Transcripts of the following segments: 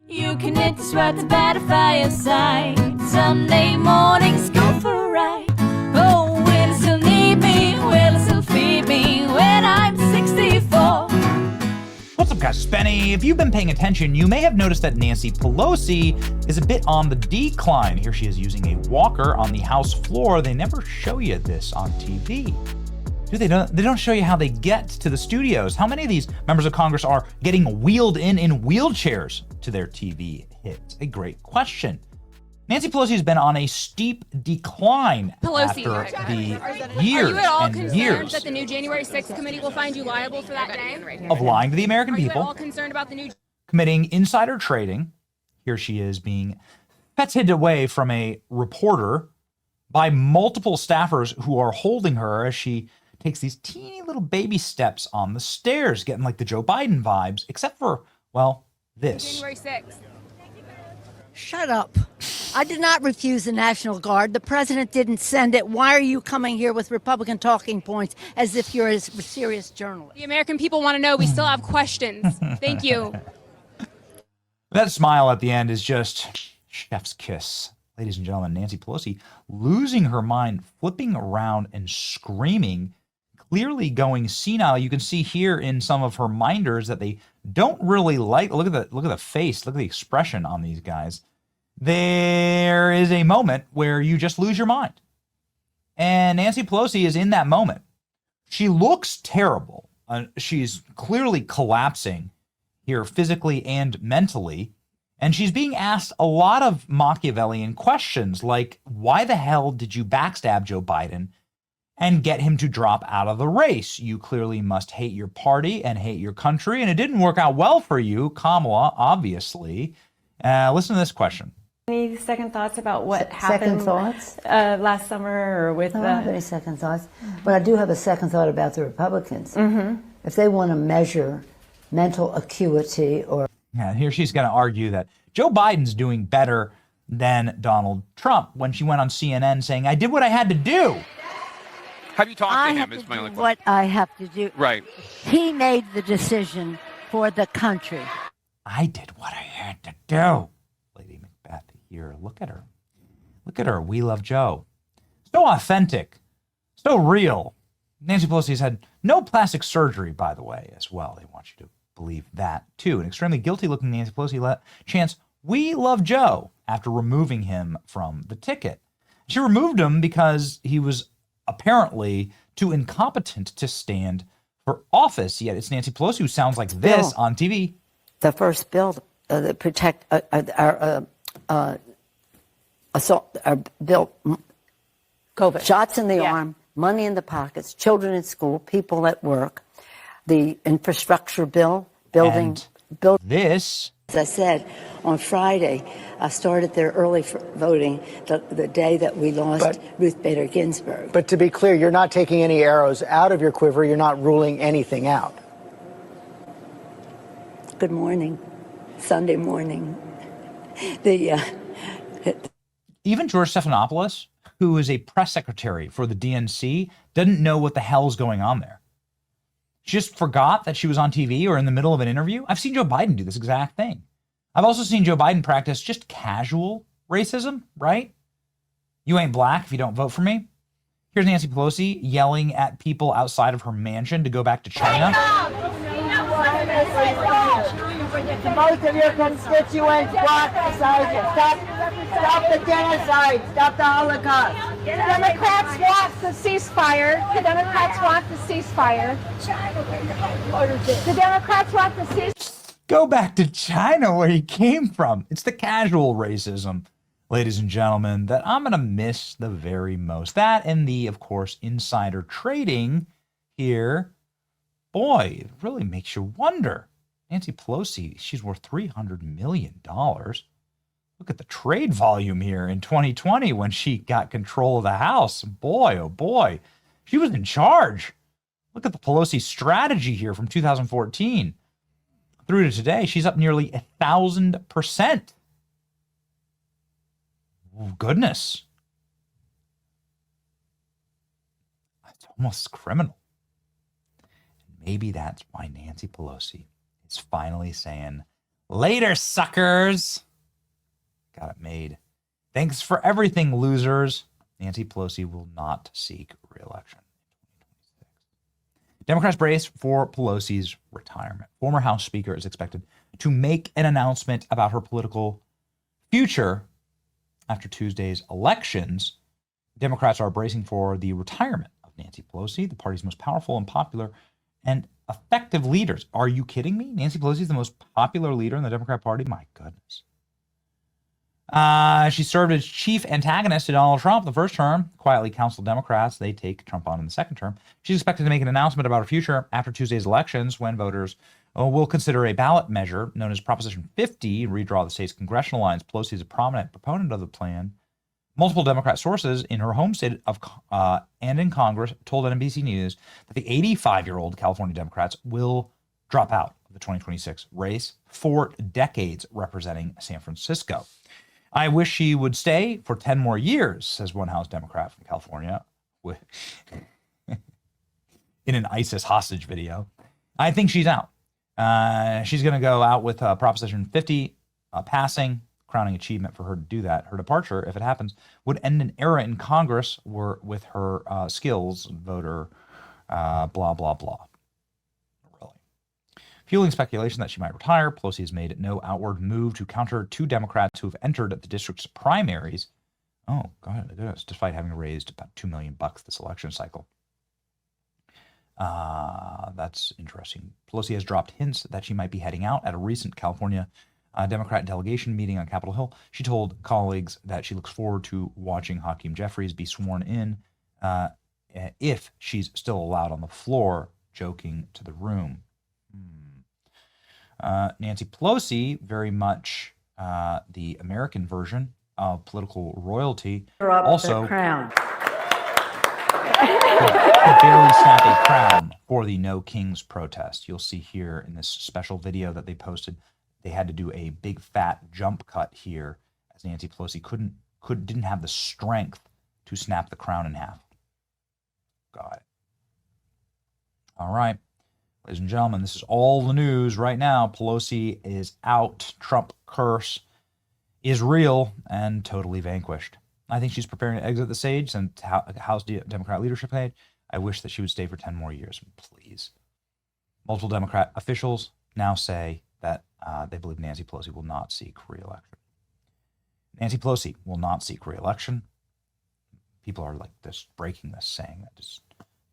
You can hit the spot to bat a fireside. Sunday mornings go for a ride. Oh, will it still need me? Will it still feed me when I'm 64? What's up, guys? It's Benny. If you've been paying attention, you may have noticed that Nancy Pelosi is a bit on the decline. Here she is using a walker on the House floor. They never show you this on TV. They don't show you how they get to the studios. How many of these members of Congress are getting wheeled in wheelchairs to their TV hits? A great question. Nancy Pelosi has been on a steep decline after the years Are you at all and concerned years that the new January 6th committee will find you liable for that day? of lying to the American Are you people, at all concerned about the new committing insider trading. Here she is being petted away from a reporter by multiple staffers who are holding her as she takes these teeny little baby steps on the stairs, getting like the Joe Biden vibes, except for, well, this. January 6th? Shut up. I did not refuse the National Guard. The president didn't send it. Why are you coming here with Republican talking points as if you're a serious journalist? The American people want to know. We still have questions. Thank you. That smile at the end is just chef's kiss. Ladies and gentlemen, Nancy Pelosi losing her mind, flipping around and screaming, clearly going senile. You can see here in some of her minders that they don't really like. Look at the face. Look at the expression on these guys. There is a moment where you just lose your mind. And Nancy Pelosi is in that moment. She looks terrible. She's clearly collapsing here physically and mentally. And she's being asked a lot of Machiavellian questions like, why the hell did you backstab Joe Biden and get him to drop out of the race? You clearly must hate your party and hate your country, and it didn't work out well for you, Kamala, obviously. Listen to this question. Any second thoughts about what happened last summer or with I don't have any second thoughts, but I do have a second thought about the Republicans. If they want to measure mental acuity or... Yeah, here she's going to argue that Joe Biden's doing better than Donald Trump when she went on CNN saying, I did what I had to do. Have you talked to him? Is my only question. What I have to do. Right. He made the decision for the country. I did what I had to do. Lady Macbeth here. Look at her. Look at her. We love Joe. So authentic. So real. Nancy Pelosi's had no plastic surgery, by the way, as well. They want you to believe that, too. An extremely guilty-looking Nancy Pelosi chants, we love Joe, after removing him from the ticket. She removed him because he was apparently too incompetent to stand for office. Yet it's Nancy Pelosi who sounds like this on TV. The first bill that protect our assault, our bill, COVID. shots in the arm, money in the pockets, children in school, people at work, the infrastructure bill, building. This. As I said, on Friday, I started there early for voting, the day that we lost Ruth Bader Ginsburg. But to be clear, you're not taking any arrows out of your quiver. You're not ruling anything out. Good morning. Sunday morning. Even George Stephanopoulos, who is a press secretary for the DNC, doesn't know what the hell is going on there. She just forgot that she was on TV or in the middle of an interview. I've seen Joe Biden do this exact thing. I've also seen Joe Biden practice just casual racism, right? You ain't black if you don't vote for me. Here's Nancy Pelosi yelling at people outside of her mansion to go back to China. Most of your constituents block beside you. Stop the genocide. Stop the Holocaust. The Democrats want the ceasefire. The Democrats want the ceasefire. The Democrats want the ceasefire. Go back to China where he came from. It's the casual racism, ladies and gentlemen, that I'm going to miss the very most. That and the, of course, insider trading here. Boy, it really makes you wonder. Nancy Pelosi, she's worth $300 million. Look at the trade volume here in 2020 when she got control of the House. Boy, oh boy, she was in charge. Look at the Pelosi strategy here from 2014 through to today. She's up nearly 1,000%. Oh, goodness. It's almost criminal. Maybe that's why Nancy Pelosi is finally saying, Later, suckers. Got it made. Thanks for everything, losers. Nancy Pelosi will not seek re-election. Democrats brace for Pelosi's retirement. Former House Speaker is expected to make an announcement about her political future after Tuesday's elections. Democrats are bracing for the retirement of Nancy Pelosi, the party's most powerful and popular and effective leaders. Are you kidding me? Nancy Pelosi is the most popular leader in the Democrat Party? My goodness. She served as chief antagonist to Donald Trump the first term. Quietly counseled Democrats. They take Trump on in the second term. She's expected to make an announcement about her future after Tuesday's elections when voters will consider a ballot measure known as Proposition 50, redraw the state's congressional lines. Pelosi is a prominent proponent of the plan. Multiple Democrat sources in her home state of and in Congress told NBC News that the 85-year-old California Democrats will drop out of the 2026 race for decades representing San Francisco. I wish she would stay for 10 more years, says one House Democrat from California in an ISIS hostage video. I think she's out. She's going to go out with Proposition 50 passing, crowning achievement for her to do that. Her departure, if it happens, would end an era in Congress where, with her skills, voter, blah, blah, blah. Fueling speculation that she might retire, Pelosi has made no outward move to counter two Democrats who have entered the district's primaries. Oh, goodness, despite having raised about $2 million this election cycle. That's interesting. Pelosi has dropped hints that she might be heading out at a recent California Democrat delegation meeting on Capitol Hill. She told colleagues that she looks forward to watching Hakeem Jeffries be sworn in if she's still allowed on the floor, joking to the room. Nancy Pelosi, very much the American version of political royalty, also barely snapped a crown for the No Kings protest. You'll see here in this special video that they posted, they had to do a big fat jump cut here as Nancy Pelosi didn't have the strength to snap the crown in half. Got it. All right. Ladies and gentlemen, this is all the news right now. Pelosi is out. Trump curse is real and totally vanquished. I think she's preparing to exit the stage since House Democrat leadership page. I wish that she would stay for 10 more years, please. Multiple Democrat officials now say that they believe Nancy Pelosi will not seek re-election. Nancy Pelosi will not seek re-election. People are like this, breaking this, saying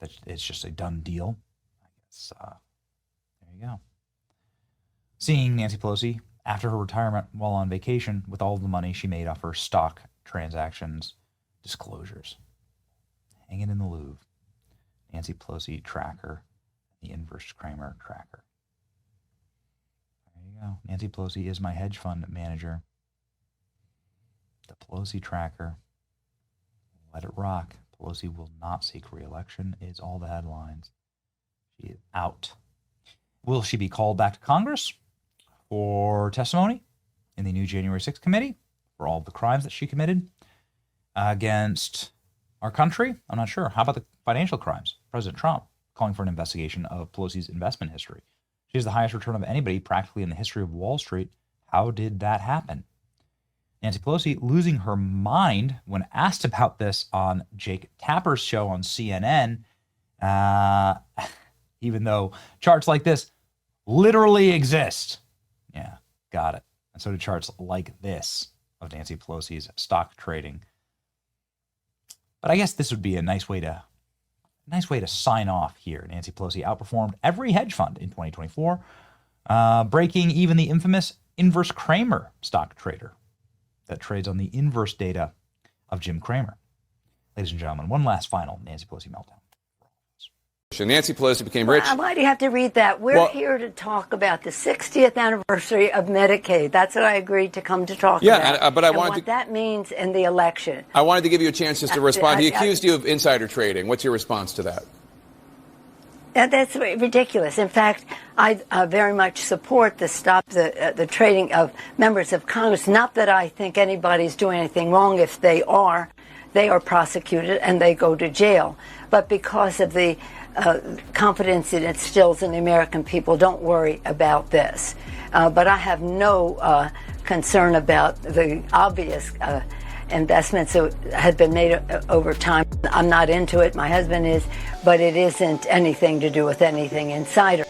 that it's just a done deal. I guess there you go. Seeing Nancy Pelosi after her retirement while on vacation with all the money she made off her stock transactions disclosures. Hanging in the Louvre. Nancy Pelosi tracker, the inverse Kramer tracker. There you go. Nancy Pelosi is my hedge fund manager. The Pelosi tracker. Let it rock. Pelosi will not seek re-election is all the headlines. She is out. Will she be called back to Congress for testimony in the new January 6th committee for all of the crimes that she committed against our country? I'm not sure. How about the financial crimes? President Trump calling for an investigation of Pelosi's investment history. She has the highest return of anybody practically in the history of Wall Street. How did that happen? Nancy Pelosi losing her mind when asked about this on Jake Tapper's show on CNN, even though charts like this literally exist. Yeah, got it. And so do charts like this of Nancy Pelosi's stock trading. But I guess this would be a nice way to sign off here. Nancy Pelosi outperformed every hedge fund in 2024, breaking even the infamous inverse Kramer stock trader that trades on the inverse data of Jim Cramer. Ladies and gentlemen, one last final Nancy Pelosi meltdown. Nancy Pelosi became rich. Why do you have to read that? We're here to talk about the 60th anniversary of Medicaid. That's what I agreed to come to talk about. Yeah, but I wanted what that means in the election. I wanted to give you a chance just to respond. He accused you of insider trading. What's your response to that? That's ridiculous. In fact, I very much support the stop the trading of members of Congress. Not that I think anybody's doing anything wrong. If they are prosecuted and they go to jail. But because of the confidence it instills in the American people. Don't worry about this. But I have no concern about the obvious investments that have been made over time. I'm not into it. My husband is, but it isn't anything to do with anything insider.